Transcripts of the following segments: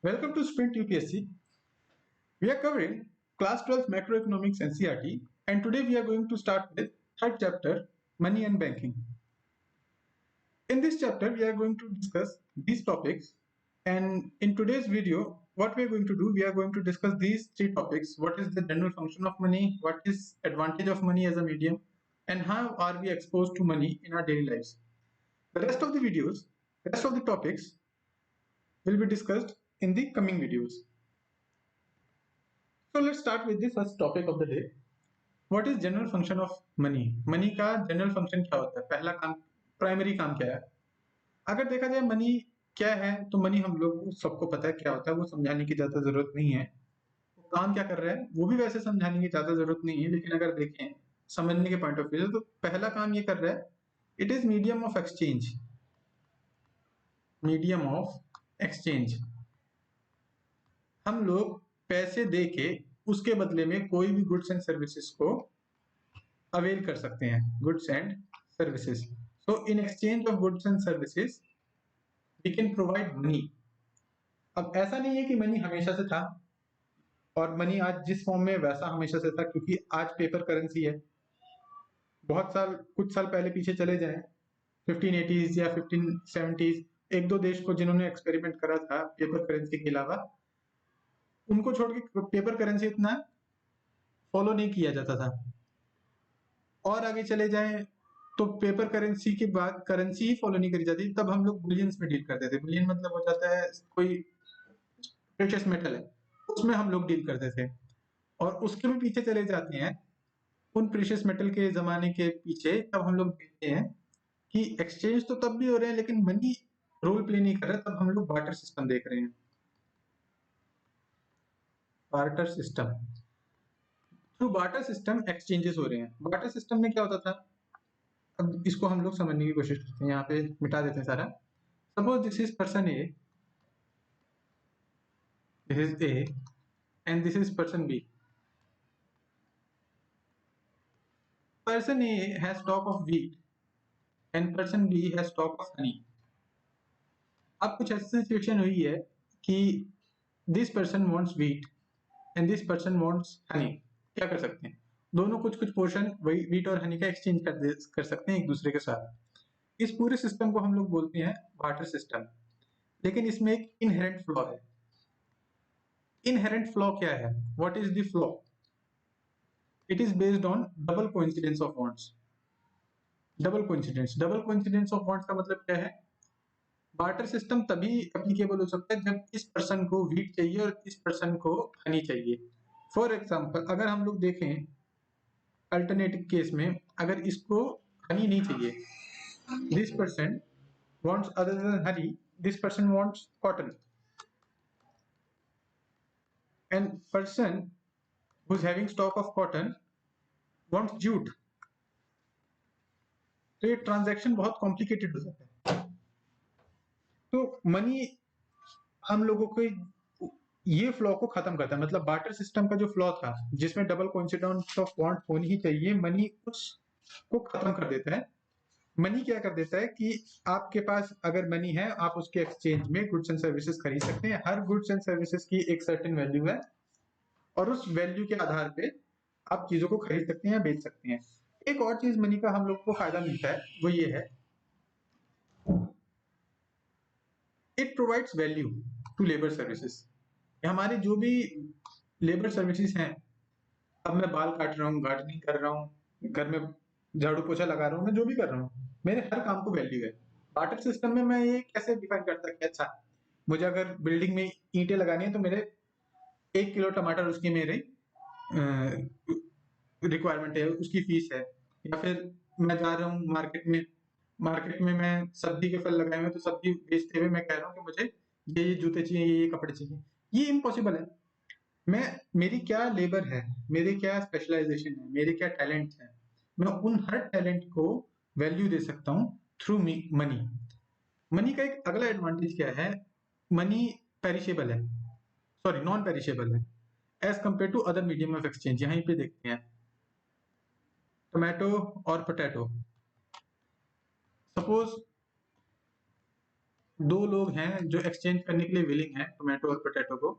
Welcome to Sprint UPSC. We are covering class 12 macroeconomics NCERT, and today we are going to start with third chapter, money and banking. In this chapter, we are going to discuss these topics, and in today's video, what we are going to do, we are going to discuss these three topics: what is the general function of money, what is advantage of money as a medium, and how are we exposed to money in our daily lives. The rest of the videos, rest of the topics will be discussed in the coming videos. So let's start with the first topic of the day. What is general function of money? Money का general function क्या होता है? पहला काम, primary काम क्या है? अगर देखा जाए मनी क्या है, तो मनी हम लोग सबको पता है क्या होता है, वो समझाने की ज्यादा जरूरत नहीं है। वो काम क्या कर रहा है वो भी वैसे समझाने की ज्यादा जरूरत नहीं है, लेकिन अगर देखें समझने के पॉइंट ऑफ व्यू से, तो पहला काम ये कर रहा है, it is medium of exchange. Medium of exchange, हम लोग पैसे दे के उसके बदले में कोई भी गुड्स एंड सर्विसेज को अवेल कर सकते हैं। Goods and services, so in exchange of goods and services we can provide money. अब ऐसा नहीं है कि मनी हमेशा से था और मनी आज जिस फॉर्म में वैसा हमेशा से था, क्योंकि आज पेपर करेंसी है। बहुत साल, कुछ साल पहले पीछे चले जाएं, 1580s या 1570s, एक दो देश को जिन्होंने एक्सपेरिमेंट करा था पेपर करेंसी के अलावा, उनको छोड़ के पेपर करेंसी इतना फॉलो नहीं किया जाता था। और आगे चले जाएं तो पेपर करेंसी के बाद करेंसी ही फॉलो नहीं करी जाती, तब हम लोग बुलियंस में डील करते थे। बुलियन मतलब हो जाता है कोई प्रेशियस मेटल है, उसमें हम लोग डील करते थे। और उसके भी पीछे चले जाते हैं, उन प्रेशियस मेटल के जमाने के पीछे, तब हम लोग देखते हैं कि एक्सचेंज तो तब भी हो रहे हैं लेकिन मनी रोल प्ले नहीं कर रहा, तब हम लोग बार्टर सिस्टम देख रहे हैं। Barter system, through barter system exchanges हो रहे हैं। बार्टर सिस्टम में क्या होता था, अब इसको हम लोग समझने की कोशिश करते हैं। यहाँ पे मिटा देते हैं सारा। Suppose this is person A, this is A and this is person B. Person A has stock of wheat and person B has stock of honey. अब कुछ ऐसी सिचुएशन हुई है कि this person wants wheat and this person wants honey. क्या कर सकते हैं? दोनों कुछ कुछ पोर्शन वही व्हीट और हनी का एक्सचेंज कर सकते हैं एक दूसरे के साथ। इस पूरे सिस्टम को हम लोग बोलते हैं बार्टर सिस्टम। लेकिन इसमें एक इनहेरेंट फ्लॉ है। इनहेरेंट फ्लॉ क्या है? What is the flaw? It is based on double coincidence of wants. Double coincidence of wants का मतलब क्या है? बार्टर सिस्टम तभी एप्लीकेबल हो सकता है जब इस पर्सन को व्हीट चाहिए और इस पर्सन को हनी चाहिए। फॉर एग्जाम्पल, अगर हम लोग देखें अल्टरनेटिव केस में, अगर इसको हनी नहीं चाहिए, this person wants other than honey, this person wants cotton, and person who's having stock of cotton wants jute। तो ये ट्रांजैक्शन बहुत कॉम्प्लिकेटेड हो जाता है। तो मनी हम लोगों को ये फ्लॉ को खत्म करता है। मतलब बार्टर सिस्टम का जो फ्लॉ था, जिसमें डबल कोइंसिडेंस ऑफ वांट होनी ही चाहिए, मनी उसको खत्म कर देता है। मनी क्या कर देता है कि आपके पास अगर मनी है, आप उसके एक्सचेंज में गुड्स एंड सर्विसेज खरीद सकते हैं। हर गुड्स एंड सर्विसेज की एक सर्टेन वैल्यू है और उस वैल्यू के आधार पे आप चीजों को खरीद सकते हैं, बेच सकते हैं। एक और चीज मनी का हम लोग को फायदा मिलता है, वो ये है, it provides value to labour services. हमारी जो भी लेबर सर्विसेज हैं, अब मैं बाल काट रहा हूँ, गार्डनिंग कर रहा हूँ, घर में झाड़ू पोछा लगा रहा हूँ, मैं जो भी कर रहा हूँ, मेरे हर काम को वैल्यू है। बार्टर सिस्टम में मैं ये कैसे डिफाइन करता कि अच्छा, मुझे अगर बिल्डिंग में ईंटें लगानी है तो मेरे 1 किलो टमाटर उसकी मेरी रिक्वायरमेंट है, उसकी फीस है। या फिर मैं जा रहा हूँ मार्केट में मैं सब्जी के फल लगाए हुए, तो सब्जी बेचते हुए मैं कह रहा हूँ कि मुझे ये जूते चाहिए, ये कपड़े चाहिए। ये इम्पॉसिबल है। मैं, मेरी क्या लेबर है, मेरे क्या स्पेशलाइजेशन है, मेरे क्या टैलेंट है, मैं उन हर टैलेंट को वैल्यू दे सकता हूँ थ्रू मनी। मनी का एक अगला एडवांटेज क्या है? मनी पेरिशेबल है, सॉरी नॉन पेरिशेबल है as compare to other medium of exchange. यहीं पे देखते हैं टोमेटो और पोटैटो। सपोज दो लोग हैं जो एक्सचेंज करने के लिए विलिंग हैं टोमेटो और पोटैटो को,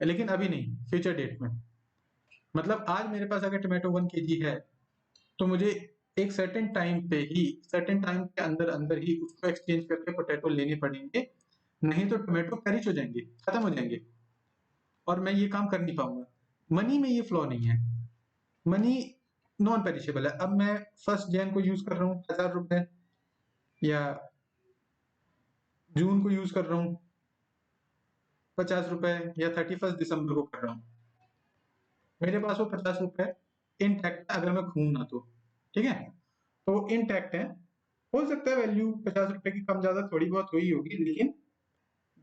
लेकिन अभी नहीं, फ्यूचर डेट में। मतलब आज मेरे पास अगर टोमेटो 1 kg है तो मुझे एक सर्टेन टाइम पे ही, सर्टेन टाइम के अंदर अंदर ही उसको एक्सचेंज करके पोटैटो लेने पड़ेंगे, नहीं तो टोमेटो पेरिश हो जाएंगे, खत्म हो जाएंगे, और मैं ये काम कर नहीं पाऊंगा। मनी में ये फ्लॉ नहीं है, मनी नॉन पेरिशेबल है। अब मैं 1 जैन को यूज कर रहा हूँ 1000 रुपए, या जून को यूज कर रहा हूँ 50 रुपए, या 31 दिसंबर को कर रहा हूँ, मेरे पास वो 50 रुपए इंटैक्ट है, अगर मैं खूँ ना तो, ठीक है, तो वो इंटैक्ट है। हो सकता है वैल्यू 50 रुपए की कम ज्यादा थोड़ी बहुत हुई होगी, लेकिन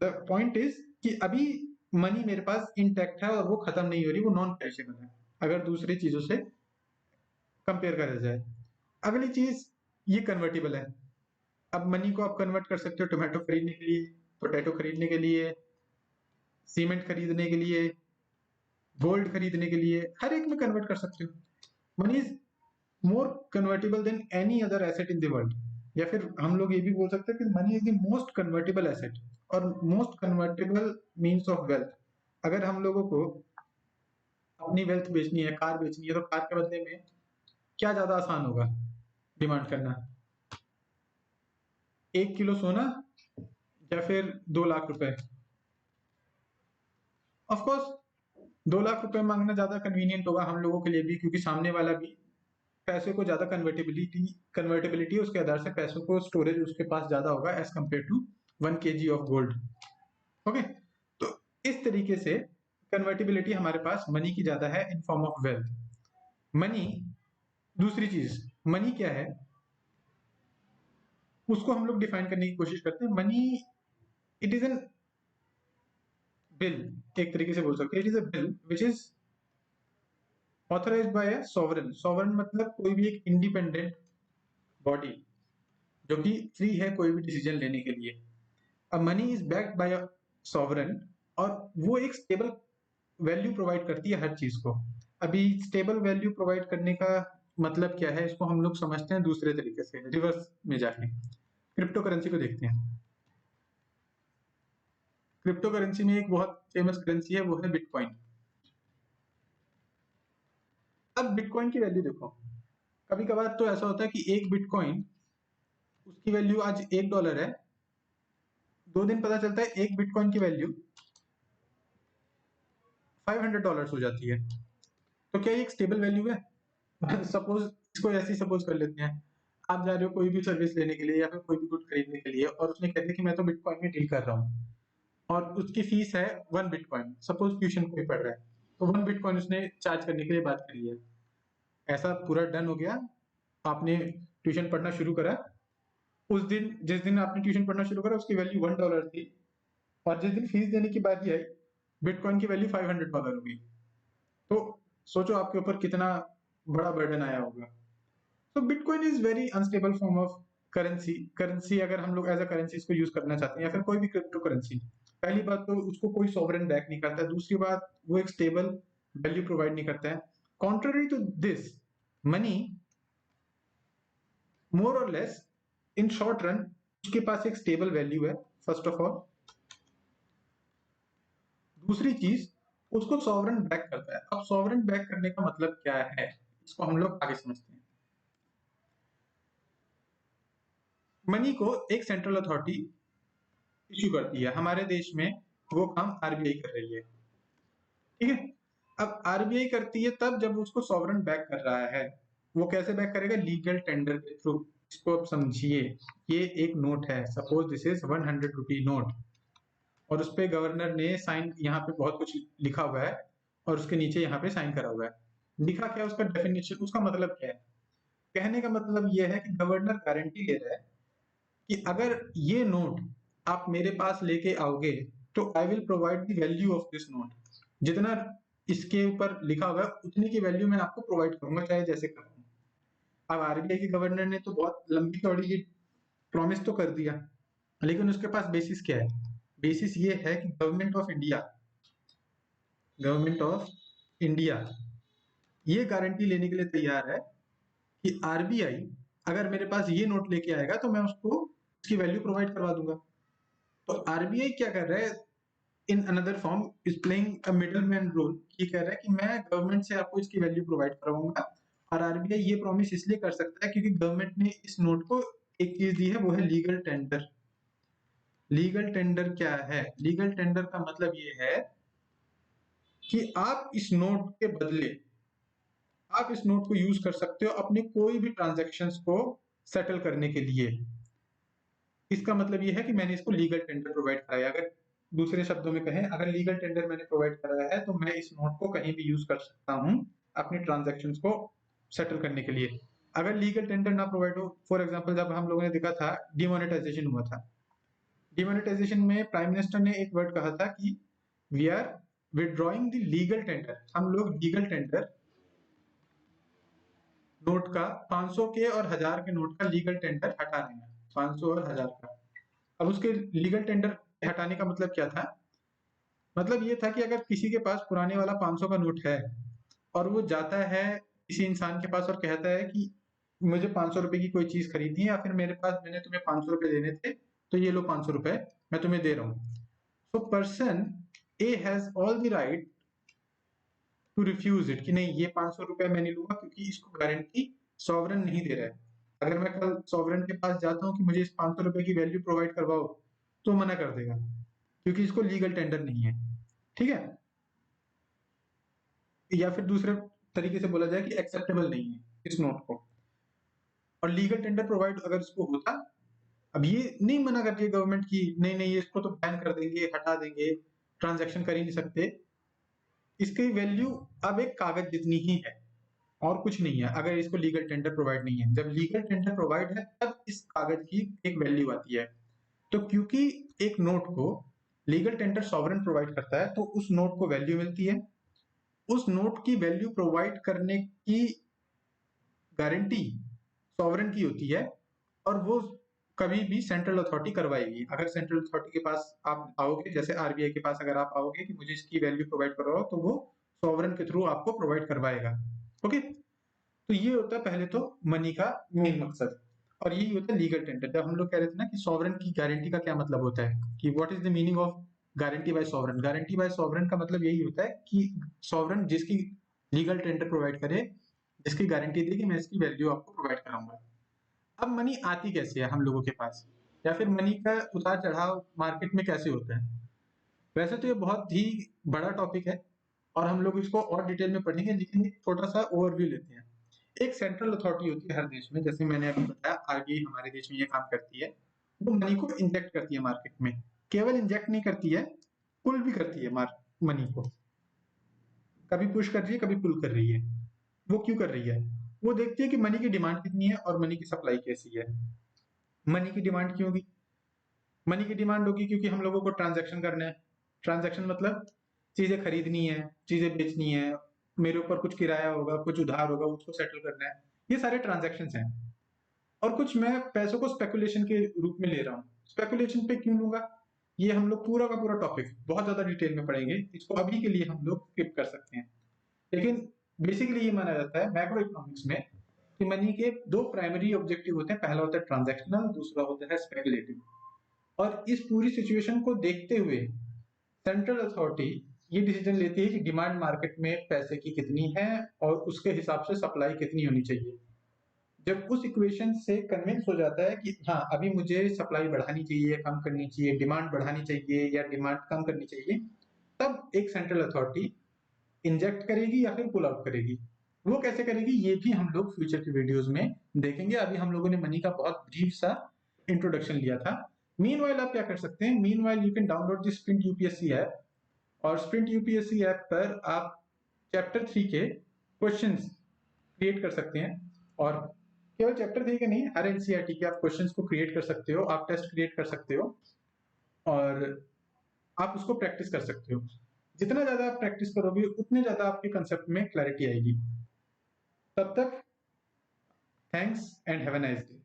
द पॉइंट इज कि अभी मनी मेरे पास इंटैक्ट है और वो खत्म नहीं हो रही, वो नॉन पेरिशेबल है अगर दूसरी चीजों से कंपेयर करा जाए। अगली चीज, ये कन्वर्टेबल है। अब मनी को आप कन्वर्ट कर सकते हो टोमेटो खरीदने के लिए, पोटैटो खरीदने के लिए, सीमेंट खरीदने के लिए, गोल्ड खरीदने के लिए, हर एक में कन्वर्ट कर सकते हो। Money is more convertible than any other asset in the world, या फिर हम लोग ये भी बोल सकते हैं कि money is the most convertible asset, और most convertible means of wealth. अगर हम लोगों को अपनी वेल्थ बेचनी है, कार बेचनी है, तो कार के बदले में क्या ज्यादा आसान होगा डिमांड करना, 1 किलो सोना या फिर 2 लाख रुपए? ऑफ कोर्स 2 लाख रुपए मांगना ज्यादा कन्वीनियंट होगा हम लोगों के लिए भी, क्योंकि सामने वाला भी पैसे को ज्यादा कन्वर्टेबिलिटी उसके आधार से पैसों को स्टोरेज उसके पास ज्यादा होगा as compare to 1 kg of gold. Okay, तो इस तरीके से कन्वर्टेबिलिटी हमारे पास मनी की ज्यादा है in form of wealth. Money, दूसरी चीज, मनी क्या है उसको हम लोग डिफाइन करने की कोशिश करते हैं। Money, it is an bill, एक तरीके से बोल सकते हैं, it is a bill which is authorised bye a sovereign. Sovereign मतलब कोई भी एक इंडिपेंडेंट बॉडी जो कि फ्री है कोई भी डिसीजन लेने के लिए। अब money is backed by a sovereign, और वो एक स्टेबल वैल्यू प्रोवाइड करती है हर चीज को। अभी स्टेबल वैल्यू प्रोवाइड करने का मतलब क्या है, इसको हम लोग समझते हैं दूसरे तरीके से, रिवर्स में जाके क्रिप्टो करेंसी को देखते हैं। क्रिप्टो करेंसी में एक बहुत फेमस करेंसी है, वो है बिटकॉइन। अब बिटकॉइन की वैल्यू देखो, कभी कभार तो ऐसा होता है कि एक बिटकॉइन, उसकी वैल्यू आज $1 है, 2 दिन पता चलता है एक बिटकॉइन की वैल्यू $500 हो जाती है। तो क्या ये एक स्टेबल वैल्यू है? सपोज इसको ऐसे ही सपोज कर लेते हैं, आप जा रहे हो कोई भी सर्विस लेने के लिए या फिर कोई भी गुड खरीदने के लिए, और उसने कहते कि मैं तो बिटकॉइन में डील कर रहा हूँ, और उसकी फीस है 1 बिटकॉइन। सपोज ट्यूशन कोई पढ़ रहा है, तो 1 बिटकॉइन उसने चार्ज करने के लिए बात करी है। ऐसा पूरा डन हो गया, आपने ट्यूशन पढ़ना शुरू करा, उस दिन जिस दिन आपने ट्यूशन पढ़ना शुरू करा उसकी वैल्यू $1 थी, और जिस दिन फीस देने की बारी आई बिटकॉइन की वैल्यू $500 हो गई। तो सोचो आपके ऊपर कितना बड़ा बर्डन आया होगा। तो bitcoin is very unstable form of currency. Currency अगर हम लोग एज अ करेंसी इसको यूज करना चाहते हैं, या फिर कोई भी क्रिप्टो करेंसी, पहली बात तो उसको कोई सॉवरेन बैक नहीं करता है, दूसरी बात वो एक स्टेबल वैल्यू प्रोवाइड नहीं करता है। Contrary to this, money more or less in short run उसके पास एक स्टेबल वैल्यू है, फर्स्ट ऑफ ऑल। दूसरी चीज, उसको सॉवरेन बैक करता है। अब सॉवरेन बैक करने का मतलब क्या है, इसको हम लोग आगे समझते हैं। मनी को एक सेंट्रल अथॉरिटी इश्यू करती है, हमारे देश में वो काम आरबीआई कर रही है, ठीक है। अब आरबीआई करती है तब जब उसको सॉवरेन बैक कर रहा है। वो कैसे बैक करेगा? लीगल टेंडर के थ्रू। इसको आप समझिए, ये एक नोट है, suppose this is 100 rupee note, और उस पे गवर्नर ने साइन, यहाँ पे बहुत कुछ लिखा हुआ है, और उसके नीचे यहाँ पे साइन करा हुआ है। लिखा क्या, उसका डेफिनेशन, उसका मतलब क्या है? कहने का मतलब यह है कि गवर्नर गारंटी ले रहा है कि अगर ये नोट आप मेरे पास लेके आओगे तो I will provide the value of this note. जितना इसके ऊपर लिखा हुआ है उतनी की वैल्यू मैं आपको प्रोवाइड करूंगा, चाहे जैसे करूँ। अब आरबीआई के गवर्नर ने तो बहुत लंबी चौड़ी की प्रॉमिस तो कर दिया, लेकिन उसके पास बेसिस क्या है? बेसिस ये है कि गवर्नमेंट ऑफ इंडिया ये गारंटी लेने के लिए तैयार है कि आरबीआई अगर मेरे पास ये नोट लेके आएगा तो मैं उसको उसकी वैल्यू प्रोवाइड करवा दूंगा। तो आरबीआई क्या कर रहा है, in another form is playing a middleman role. ये कह रहा है कि मैं गवर्नमेंट से आपको इसकी वैल्यू प्रोवाइड कराऊंगा, और आरबीआई ये प्रॉमिस इसलिए कर सकता है क्योंकि गवर्नमेंट ने इस नोट को एक चीज दी है, वो है लीगल टेंडर। लीगल टेंडर क्या है? लीगल टेंडर का मतलब ये है कि आप इस नोट के बदले, आप इस नोट को यूज कर सकते हो अपने कोई भी ट्रांजैक्शंस को सेटल करने के लिए। इसका मतलब ये है कि मैंने इसको लीगल टेंडर प्रोवाइड कराया। अगर दूसरे शब्दों में कहें, अगर लीगल टेंडर मैंने प्रोवाइड कराया है तो मैं इस नोट को कहीं भी यूज कर सकता हूं अपने ट्रांजैक्शंस को सेटल करने के लिए। अगर लीगल टेंडर ना प्रोवाइड हो, फॉर एग्जांपल जब हम लोगों ने देखा था डिमोनेटाइजेशन हुआ था, डिमोनेटाइजेशन में प्राइम मिनिस्टर ने एक वर्ड कहा था कि we are withdrawing the legal tender. हम लोग लीगल टेंडर नोट का 500 के और 1000 के नोट का लीगल टेंडर हटा देंगे, 500 और 1000 का। अब उसके लीगल टेंडर हटाने का मतलब क्या था? मतलब ये था कि अगर किसी के पास पुराने वाला 500 का नोट है और वो जाता है किसी इंसान के पास और कहता है कि मुझे 500 रुपए की कोई चीज खरीदनी है, या फिर मेरे पास, मैंने तुम्हें 500 रुपए देने थे तो ये लो 500 रुपए मैं तुम्हें दे रहा हूँ। So person A has all the right to refuse it, कि नहीं ये 500 रुपए मैं नहीं लूंगा क्योंकि इसको गारंटी सॉवरन नहीं दे रहा है। अगर मैं कल सॉवरन के पास जाता हूँ कि मुझे इस 500 रुपए की वैल्यू प्रोवाइड करवाओ, तो मना कर देगा क्योंकि इसको लीगल टेंडर नहीं है। ठीक है? या फिर दूसरे तरीके से बोला जाए कि एक्सेप्टेबल नहीं है इस नोट को। और लीगल टेंडर प्रोवाइड अगर इसको होता, अब ये नहीं मना कर रही है गवर्नमेंट की नहीं नहीं इसको तो बैन कर देंगे, हटा देंगे, ट्रांजैक्शन कर ही नहीं सकते। इसकी वैल्यू अब एक कागज जितनी ही है और कुछ नहीं है, अगर इसको लीगल टेंडर प्रोवाइड नहीं है। जब लीगल टेंडर प्रोवाइड है तब इस कागज की एक वैल्यू आती है। तो क्योंकि एक नोट को लीगल टेंडर सॉवरेन प्रोवाइड करता है तो उस नोट को वैल्यू मिलती है। उस नोट की वैल्यू प्रोवाइड करने की गारंटी सॉवरेन की होती है, और वो कभी भी सेंट्रल अथॉरिटी करवाएगी। अगर सेंट्रल अथॉरिटी के पास आप आओगे, जैसे आरबीआई के पास अगर आप आओगे कि मुझे इसकी वैल्यू प्रोवाइड करवाओ, तो वो सॉवरेन के थ्रू आपको प्रोवाइड करवाएगा। ओके, तो ये होता है पहले तो मनी का मेन मकसद, और यही होता है लीगल टेंडर। जब हम लोग कह रहे थे ना कि सॉवरेन की गारंटी का क्या मतलब होता है, कि what is the meaning of guarantee bye sovereign. Guarantee bye sovereign का मतलब यही होता है कि सॉवरेन जिसकी लीगल टेंडर प्रोवाइड करे, जिसकी गारंटी दे कि मैं इसकी वैल्यू आपको प्रोवाइड कराऊंगा। अब मनी आती कैसे है हम लोगों के पास, या फिर मनी का उतार चढ़ाव मार्केट में कैसे होता है? वैसे तो ये बहुत ही बड़ा टॉपिक है और हम लोग इसको और डिटेल में पढ़ेंगे, लेकिन एक छोटा सा ओवरव्यू लेते हैं। एक सेंट्रल अथॉरिटी होती है हर देश में, जैसे मैंने अभी बताया आरबीआई हमारे देश में ये काम करती है। वो मनी को इंजेक्ट करती है मार्केट में, केवल इंजेक्ट नहीं करती है, पुल भी करती है मनी को। कभी पुश कर रही है, कभी पुल कर रही है। वो क्यों कर रही है? वो देखती है कि मनी की डिमांड कितनी है और मनी की सप्लाई कैसी है। मनी की डिमांड क्यों होगी? मनी की डिमांड होगी क्योंकि हम लोगों को ट्रांजैक्शन करना है। ट्रांजैक्शन मतलब चीजें खरीदनी है, चीजें बेचनी है, मेरे ऊपर कुछ किराया होगा, कुछ उधार होगा, उसको सेटल करना है। ये सारे ट्रांजैक्शन हैं। और कुछ मैं पैसों को स्पेकुलेशन के रूप में ले रहा हूँ। स्पेकुलेशन पे क्यों लूंगा? ये हम लोग पूरा का पूरा टॉपिक बहुत ज्यादा डिटेल में पढ़ेंगे, इसको अभी के लिए हम लोग स्किप कर सकते हैं। लेकिन बेसिकली ये माना जाता है मैक्रो इकोनॉमिक्स में कि मनी के दो प्राइमरी ऑब्जेक्टिव होते हैं, पहला होता है ट्रांजैक्शनल, दूसरा होता है स्पेकुलेटिव। और इस पूरी सिचुएशन को देखते हुए सेंट्रल अथॉरिटी ये डिसीजन लेती है कि डिमांड मार्केट में पैसे की कितनी है और उसके हिसाब से सप्लाई कितनी होनी चाहिए। जब उस इक्वेशन से कन्विंस हो जाता है कि हाँ अभी मुझे सप्लाई बढ़ानी चाहिए, कम करनी चाहिए, डिमांड बढ़ानी चाहिए या डिमांड कम करनी चाहिए, तब एक सेंट्रल अथॉरिटी इंजेक्ट करेगी या फिर पुल आउट करेगी। वो कैसे करेगी ये भी हम लोग फ्यूचर की वीडियोस में देखेंगे। अभी हम लोगों ने मनी का बहुत ब्रीफ सा इंट्रोडक्शन लिया था। मीनवाइल आप क्या कर सकते हैं, meanwhile you can download the sprint UPSC app, और स्प्रिंट यूपीएससी ऐप पर आप चैप्टर 3 के क्वेश्चंस क्रिएट कर सकते हैं। और केवल चैप्टर 3 के नहीं, हर एनसीईआरटी के आप क्वेश्चंस को क्रिएट कर सकते हो, आप टेस्ट क्रिएट कर सकते हो और आप उसको प्रैक्टिस कर सकते हो। जितना ज्यादा आप प्रैक्टिस करोगे उतने ज्यादा आपके कंसेप्ट में क्लैरिटी आएगी। तब तक thanks and have a nice day.